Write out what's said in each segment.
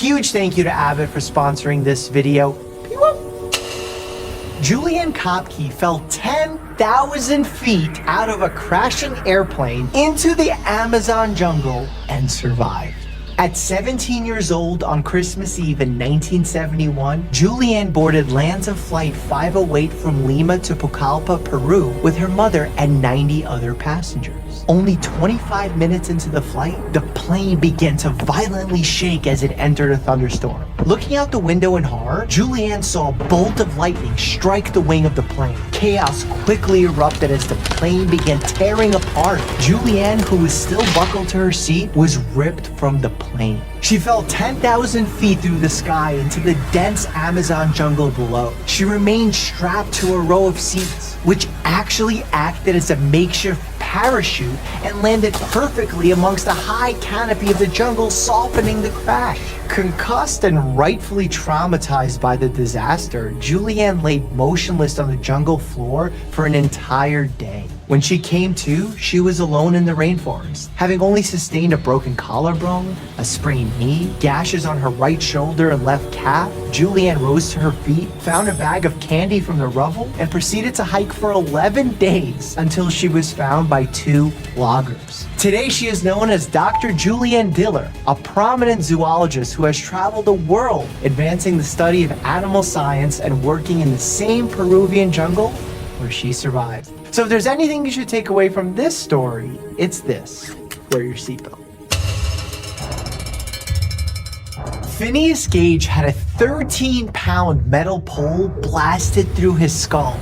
Huge thank you to Abbott for sponsoring this video. Julianne Kopke fell 10,000 feet out of a crashing airplane into the Amazon jungle and survived. At 17 years old on Christmas Eve in 1971, Julianne boarded Lanza Flight 508 from Lima to Pucallpa, Peru with her mother and 90 other passengers. Only 25 minutes into the flight, the plane began to violently shake as it entered a thunderstorm. Looking out the window in horror, Julianne saw a bolt of lightning strike the wing of the plane. Chaos quickly erupted as the plane began tearing apart. Julianne, who was still buckled to her seat, was ripped from the plane. She fell 10,000 feet through the sky into the dense Amazon jungle below. She remained strapped to a row of seats, which actually acted as a makeshift parachute and landed perfectly amongst the high canopy of the jungle, softening the crash. Concussed and rightfully traumatized by the disaster, Julianne lay motionless on the jungle floor for an entire day. When she came to, she was alone in the rainforest, having only sustained a broken collarbone, a sprained knee, gashes on her right shoulder and left calf. Julianne rose to her feet, found a bag of candy from the rubble, and proceeded to hike for 11 days until she was found by 2 loggers. Today, she is known as Dr. Julianne Diller, a prominent zoologist who has traveled the world advancing the study of animal science and working in the same Peruvian jungle where she survived. So if there's anything you should take away from this story, it's this: wear your seatbelt. Phineas Gage had a 13-pound metal pole blasted through his skull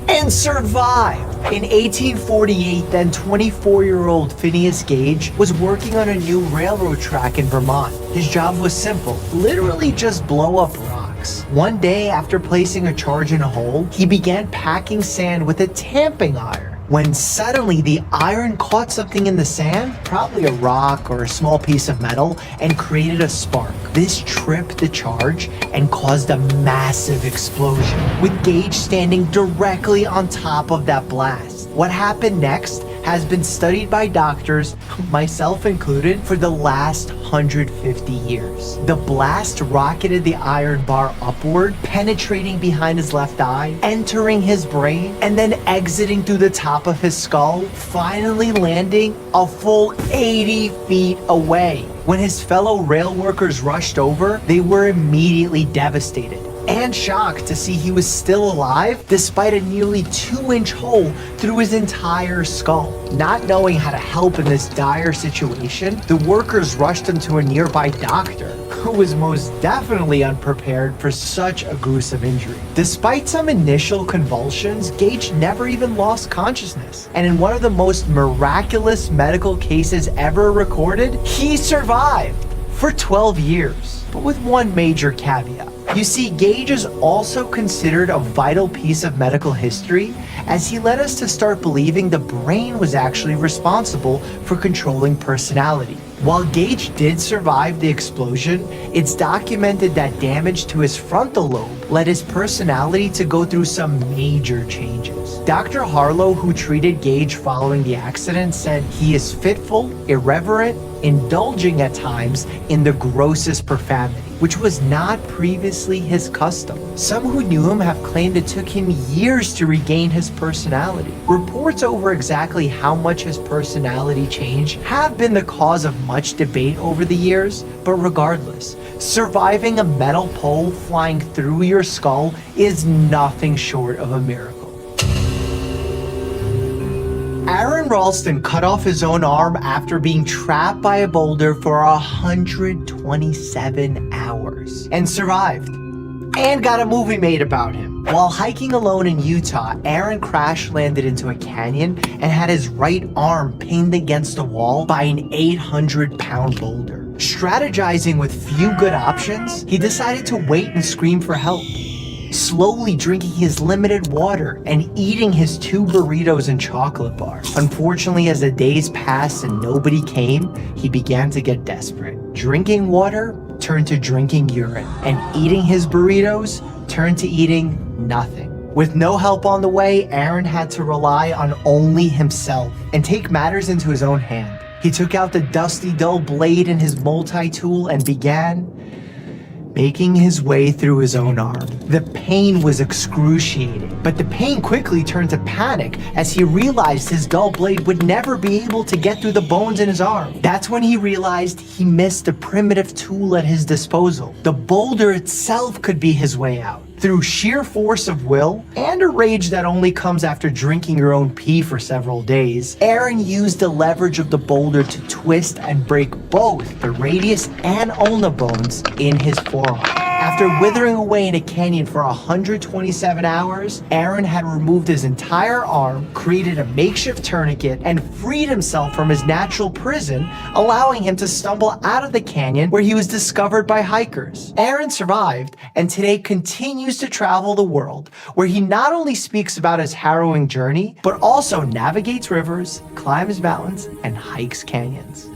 and survived. In 1848, then 24-year-old Phineas Gage was working on a new railroad track in Vermont. His job was simple: literally just blow up rocks. One day, after placing a charge in a hole, he began packing sand with a tamping iron, when suddenly the iron caught something in the sand, probably a rock or a small piece of metal, and created a spark. This tripped the charge and caused a massive explosion, with Gage standing directly on top of that blast. What happened next has been studied by doctors, myself included, for the last 150 years. The blast rocketed the iron bar upward, penetrating behind his left eye, entering his brain, and then exiting through the top of his skull, finally landing a full 80 feet away. When his fellow rail workers rushed over, they were immediately devastated and shocked to see he was still alive despite a nearly 2-inch hole through his entire skull. Not knowing how to help in this dire situation, the workers rushed him to a nearby doctor, who was most definitely unprepared for such a gruesome injury. Despite some initial convulsions, Gage never even lost consciousness, and in one of the most miraculous medical cases ever recorded, he survived for 12 years, but with one major caveat. You see, Gage is also considered a vital piece of medical history, as he led us to start believing the brain was actually responsible for controlling personality. While Gage did survive the explosion, it's documented that damage to his frontal lobe led his personality to go through some major changes. Dr. Harlow, who treated Gage following the accident, said he is fitful, irreverent, indulging at times in the grossest profanity, which was not previously his custom. Some who knew him have claimed it took him years to regain his personality. Reports over exactly how much his personality changed have been the cause of much debate over the years, but regardless, surviving a metal pole flying through your skull is nothing short of a miracle. Aaron Ralston cut off his own arm after being trapped by a boulder for 127 hours and survived, and got a movie made about him. While hiking alone in Utah, Aaron crash landed into a canyon and had his right arm pinned against a wall by an 800-pound boulder. Strategizing with few good options, he decided to wait and scream for help, slowly drinking his limited water and eating his 2 burritos and chocolate bars. Unfortunately, as the days passed and nobody came, he began to get desperate. Drinking water turned to drinking urine, and eating his burritos turned to eating nothing. With no help on the way, Aaron had to rely on only himself and take matters into his own hand. He took out the dusty, dull blade in his multi-tool and began making his way through his own arm. The pain was excruciating, but the pain quickly turned to panic as he realized his dull blade would never be able to get through the bones in his arm. That's when he realized he missed a primitive tool at his disposal. The boulder itself could be his way out. Through sheer force of will and a rage that only comes after drinking your own pee for several days, Aaron used the leverage of the boulder to twist and break both the radius and ulna bones in his forearm. After withering away in a canyon for 127 hours, Aaron had removed his entire arm, created a makeshift tourniquet, and freed himself from his natural prison, allowing him to stumble out of the canyon where he was discovered by hikers. Aaron survived and today continues to travel the world, where he not only speaks about his harrowing journey, but also navigates rivers, climbs mountains, and hikes canyons.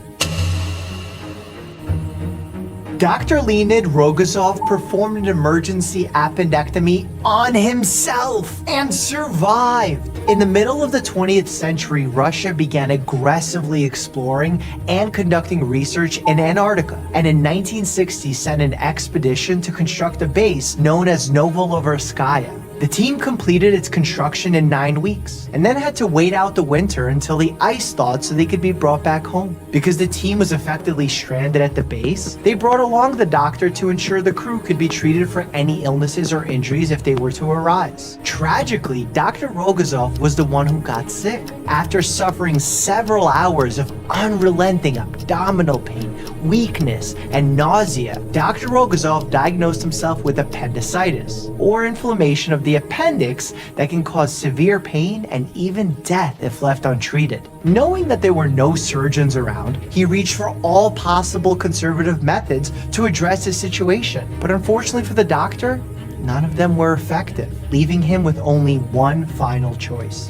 Dr. Leonid Rogozov performed an emergency appendectomy on himself and survived. In the middle of the 20th century, Russia began aggressively exploring and conducting research in Antarctica, and in 1960 sent an expedition to construct a base known as Novorossiysk. The team completed its construction in 9 weeks, and then had to wait out the winter until the ice thawed so they could be brought back home. Because the team was effectively stranded at the base, they brought along the doctor to ensure the crew could be treated for any illnesses or injuries if they were to arise. Tragically, Dr. Rogozov was the one who got sick. After suffering several hours of unrelenting abdominal pain, weakness, and nausea, Dr. Rogozov diagnosed himself with appendicitis, or inflammation of the appendix that can cause severe pain and even death if left untreated. Knowing that there were no surgeons around, he reached for all possible conservative methods to address his situation. But unfortunately for the doctor, none of them were effective, leaving him with only one final choice: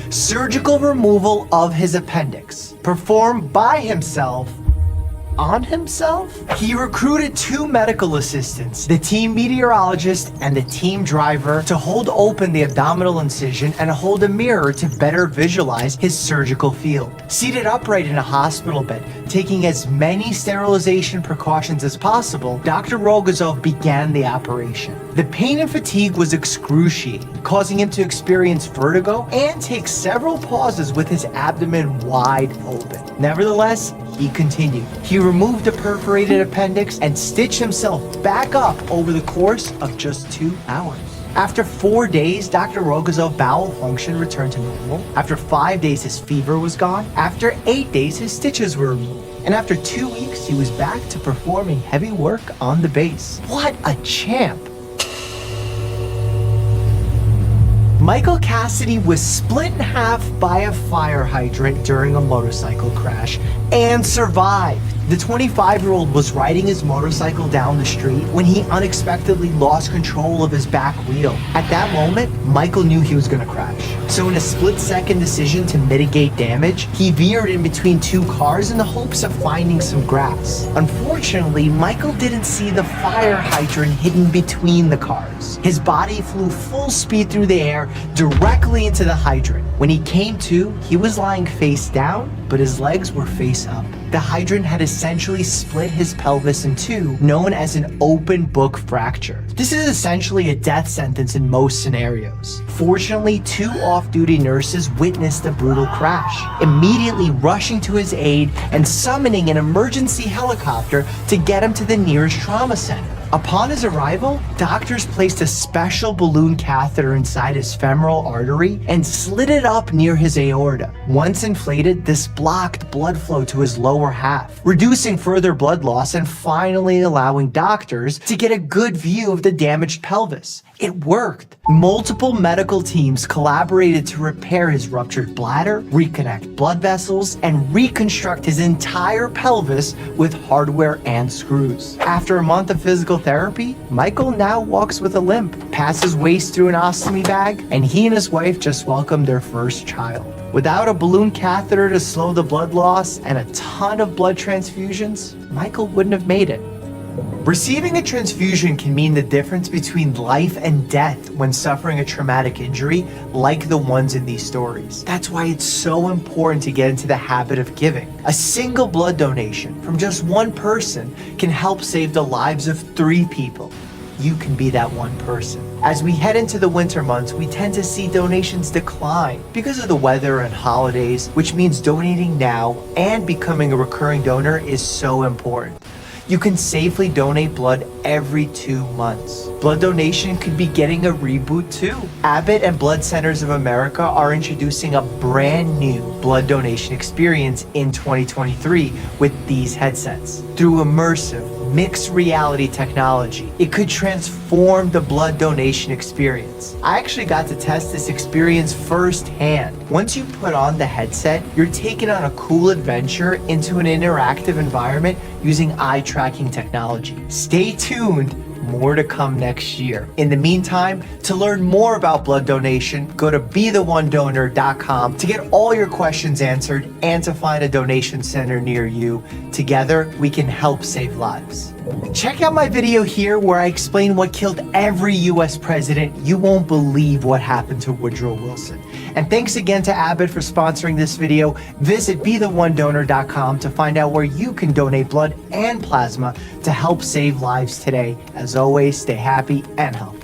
surgical removal of his appendix, performed by himself on himself? He recruited 2 medical assistants, the team meteorologist and the team driver, to hold open the abdominal incision and hold a mirror to better visualize his surgical field. Seated upright in a hospital bed, taking as many sterilization precautions as possible, Dr. Rogozov began the operation. The pain and fatigue was excruciating, causing him to experience vertigo and take several pauses with his abdomen wide open. Nevertheless, he continued. He removed the perforated appendix and stitched himself back up over the course of just 2 hours. After 4 days, Dr. Rogozov's bowel function returned to normal. After 5 days, his fever was gone. After 8 days, his stitches were removed. And after 2 weeks, he was back to performing heavy work on the base. What a champ! Michael Cassidy was split in half by a fire hydrant during a motorcycle crash and survived. The 25-year-old was riding his motorcycle down the street when he unexpectedly lost control of his back wheel. At that moment, Michael knew he was going to crash. So in a split-second decision to mitigate damage, he veered in between 2 cars in the hopes of finding some grass. Unfortunately, Michael didn't see the fire hydrant hidden between the cars. His body flew full speed through the air directly into the hydrant. When he came to, he was lying face down, but his legs were face up. The hydrant had essentially split his pelvis in 2, known as an open book fracture. This is essentially a death sentence in most scenarios. Fortunately, 2 off-duty nurses witnessed the brutal crash, immediately rushing to his aid and summoning an emergency helicopter to get him to the nearest trauma center. Upon his arrival, doctors placed a special balloon catheter inside his femoral artery and slid it up near his aorta. Once inflated, this blocked blood flow to his lower half, reducing further blood loss and finally allowing doctors to get a good view of the damaged pelvis. It worked. Multiple medical teams collaborated to repair his ruptured bladder, reconnect blood vessels, and reconstruct his entire pelvis with hardware and screws. After a month of physical therapy, Michael now walks with a limp, passes waste through an ostomy bag, and he and his wife just welcomed their first child. Without a balloon catheter to slow the blood loss and a ton of blood transfusions, Michael wouldn't have made it. Receiving a transfusion can mean the difference between life and death when suffering a traumatic injury like the ones in these stories. That's why it's so important to get into the habit of giving. A single blood donation from just one person can help save the lives of 3 people. You can be that one person. As we head into the winter months, we tend to see donations decline because of the weather and holidays, which means donating now and becoming a recurring donor is so important. You can safely donate blood every 2 months. Blood donation could be getting a reboot too. Abbott and Blood Centers of America are introducing a brand new blood donation experience in 2023 with these headsets. Through immersive, mixed reality technology, it could transform the blood donation experience. I actually got to test this experience firsthand. Once you put on the headset, you're taken on a cool adventure into an interactive environment using eye tracking technology. Stay tuned. More to come next year. In the meantime, to learn more about blood donation, go to betheonedonor.com to get all your questions answered and to find a donation center near you. Together, we can help save lives. Check out my video here where I explain what killed every US president. You won't believe what happened to Woodrow Wilson. And thanks again to Abbott for sponsoring this video. Visit betheonedonor.com to find out where you can donate blood and plasma to help save lives today. As always, stay happy and healthy.